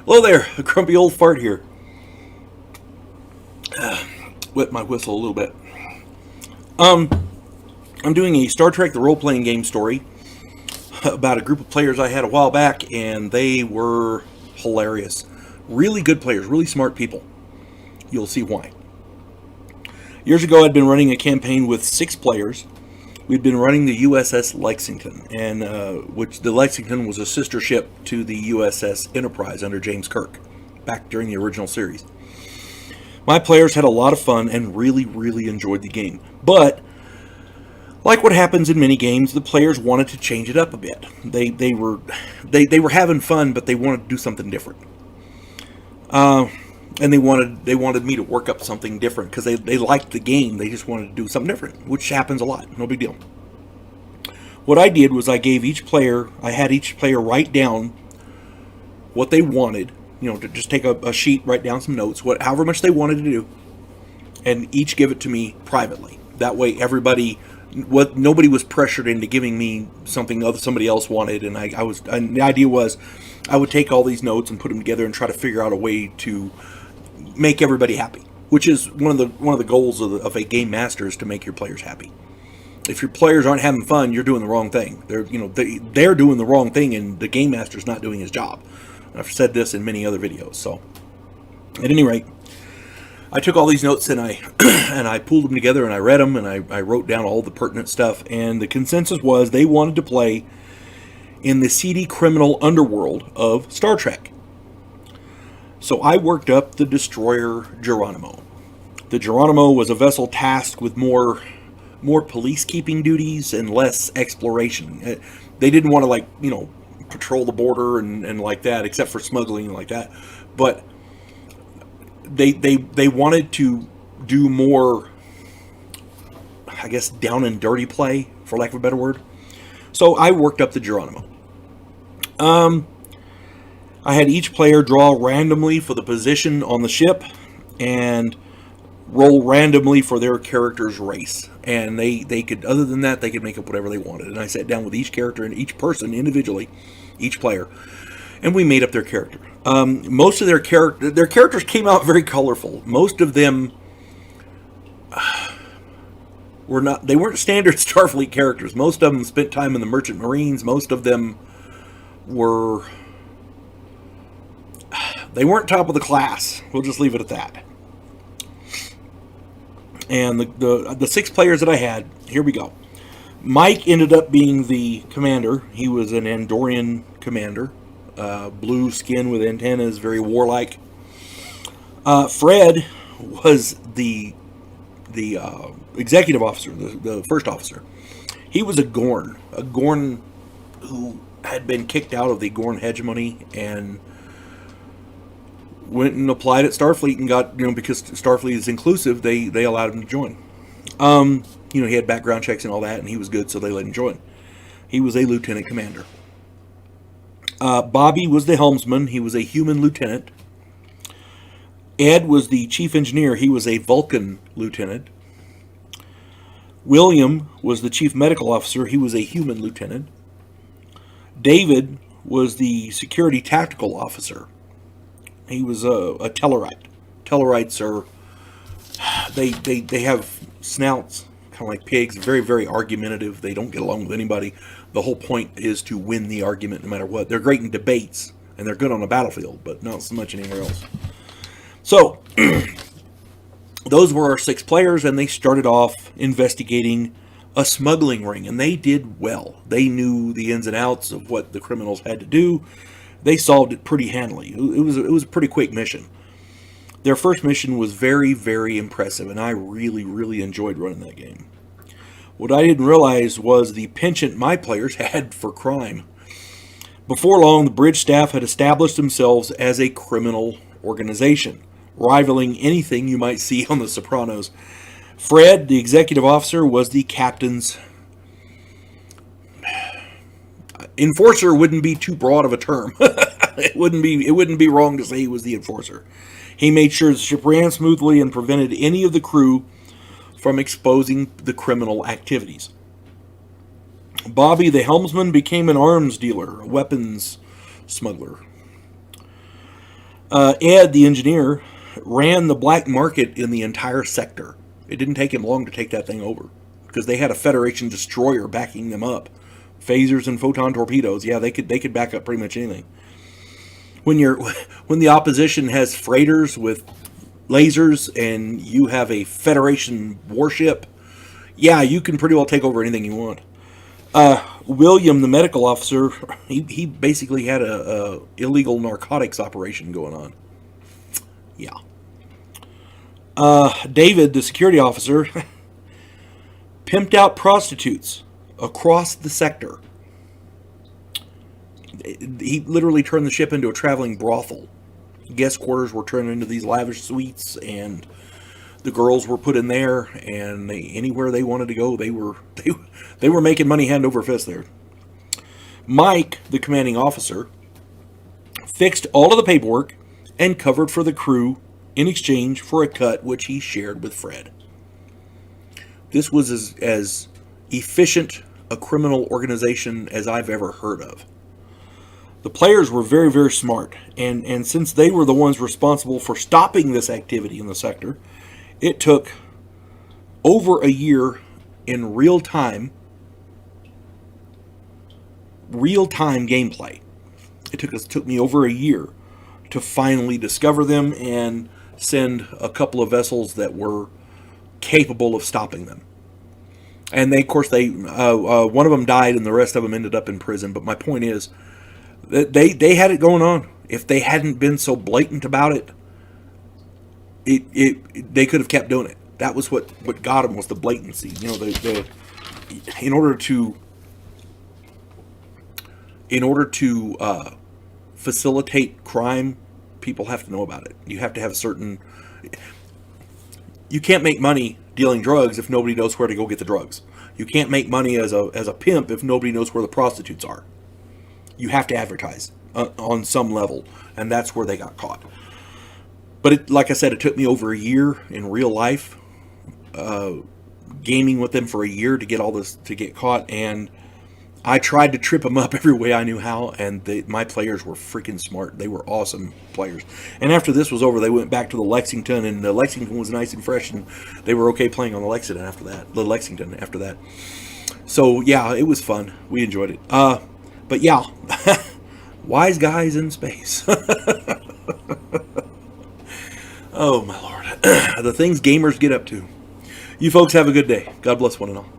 Hello there, a grumpy old fart here. Wet my whistle a little bit. Um, I'm doing a Star Trek the role playing game story about a group of players I had a while back, and they were hilarious. Really good players, really smart people. You'll see why. Years ago, I'd been running a campaign with 6 players. We'd been running the USS Lexington, and which the Lexington was a sister ship to the USS Enterprise under James Kirk, back during the original series. My players had a lot of fun and really, really enjoyed the game. But, like what happens in many games, the players wanted to change it up a bit. They were having fun, but they wanted to do something different. And they wanted me to work up something different because they liked the game. They just wanted to do something different, which happens a lot. No big deal. What I did was I had each player write down what they wanted. To just take a sheet, write down some notes, however much they wanted to do, and each give it to me privately. That way, nobody was pressured into giving me something somebody else wanted, and the idea was, I would take all these notes and put them together and try to figure out a way to make everybody happy, which is one of the goals of a game master, is to make your players happy. If your players aren't having fun, you're doing the wrong thing. They're doing the wrong thing, and the game master's not doing his job. I've said this in many other videos. So, at any rate, I took all these notes and I and I pulled them together and I read them and I wrote down all the pertinent stuff. And the consensus was they wanted to play in the seedy criminal underworld of Star Trek. So I worked up the destroyer Geronimo. The Geronimo was a vessel tasked with more police keeping duties and less exploration. They didn't want to patrol the border and like that, except for smuggling and like that. But they wanted to do more, I guess, down and dirty play, for lack of a better word. So I worked up the Geronimo. I had each player draw randomly for the position on the ship and roll randomly for their character's race. And they could, other than that, they could make up whatever they wanted. And I sat down with each character and each person individually, each player, and we made up their character. Most of their characters came out very colorful. Most of them they weren't standard Starfleet characters. Most of them spent time in the Merchant Marines. Most of them they weren't top of the class. We'll just leave it at that. And the 6 players that I had, here we go. Mike ended up being the commander. He was an Andorian commander. Blue skin with antennas, very warlike. Fred was the executive officer, the first officer. He was a Gorn who had been kicked out of the Gorn hegemony and went and applied at Starfleet and got, because Starfleet is inclusive, they allowed him to join. He had background checks and all that, and he was good, so they let him join. He was a lieutenant commander. Bobby was the helmsman. He was a human lieutenant. Ed was the chief engineer. He was a Vulcan lieutenant. William was the chief medical officer. He was a human lieutenant. David was the security tactical officer. He was a Tellarite. Tellarites are, they have snouts kind of like pigs, very, very argumentative. They don't get along with anybody. The whole point is to win the argument no matter what. They're great in debates, and they're good on the battlefield, but not so much anywhere else. So, those were our 6 players, and they started off investigating a smuggling ring, and they did well. They knew the ins and outs of what the criminals had to do. They solved it pretty handily. It was a pretty quick mission. Their first mission was very, very impressive, and I really, really enjoyed running that game. What I didn't realize was the penchant my players had for crime. Before long, the bridge staff had established themselves as a criminal organization, rivaling anything you might see on The Sopranos. Fred, the executive officer, was the captain's enforcer. Wouldn't be too broad of a term. It wouldn't be wrong to say he was the enforcer. He made sure the ship ran smoothly and prevented any of the crew from exposing the criminal activities. Bobby, the helmsman, became an arms dealer, a weapons smuggler. Ed, the engineer, ran the black market in the entire sector. It didn't take him long to take that thing over because they had a Federation destroyer backing them up. Phasers and photon torpedoes, yeah, they could back up pretty much anything. When the opposition has freighters with lasers and you have a Federation warship, yeah, you can pretty well take over anything you want. William, the medical officer, he basically had a illegal narcotics operation going on. Yeah. David, the security officer, pimped out prostitutes across the sector. He literally turned the ship into a traveling brothel. Guest quarters were turned into these lavish suites, and the girls were put in there, and anywhere they wanted to go, they were making money hand over fist there. Mike, the commanding officer, fixed all of the paperwork and covered for the crew in exchange for a cut which he shared with Fred. This was as efficient a criminal organization as I've ever heard of. The players were very, very smart, and since they were the ones responsible for stopping this activity in the sector, it took over a year in real-time gameplay. It took me over a year to finally discover them and send a couple of vessels that were capable of stopping them. And they, of course, one of them died and the rest of them ended up in prison. But my point is that they had it going on. If they hadn't been so blatant about it, they could have kept doing it. That was what got them, was the blatancy. You know, in order to facilitate crime, people have to know about it. You have to have a certain. You can't make money dealing drugs if nobody knows where to go get the drugs. You can't make money as a pimp if nobody knows where the prostitutes are. You have to advertise on some level, and that's where they got caught. But like I said, it took me over a year in real life, gaming with them for a year to get all this, to get caught, and I tried to trip them up every way I knew how, and my players were freaking smart. They were awesome players. And after this was over, they went back to the Lexington, and the Lexington was nice and fresh, and they were okay playing on the Lexington after that. So yeah, it was fun. We enjoyed it. But yeah, Wiseguys in space. Oh my Lord, the things gamers get up to. You folks have a good day. God bless one and all.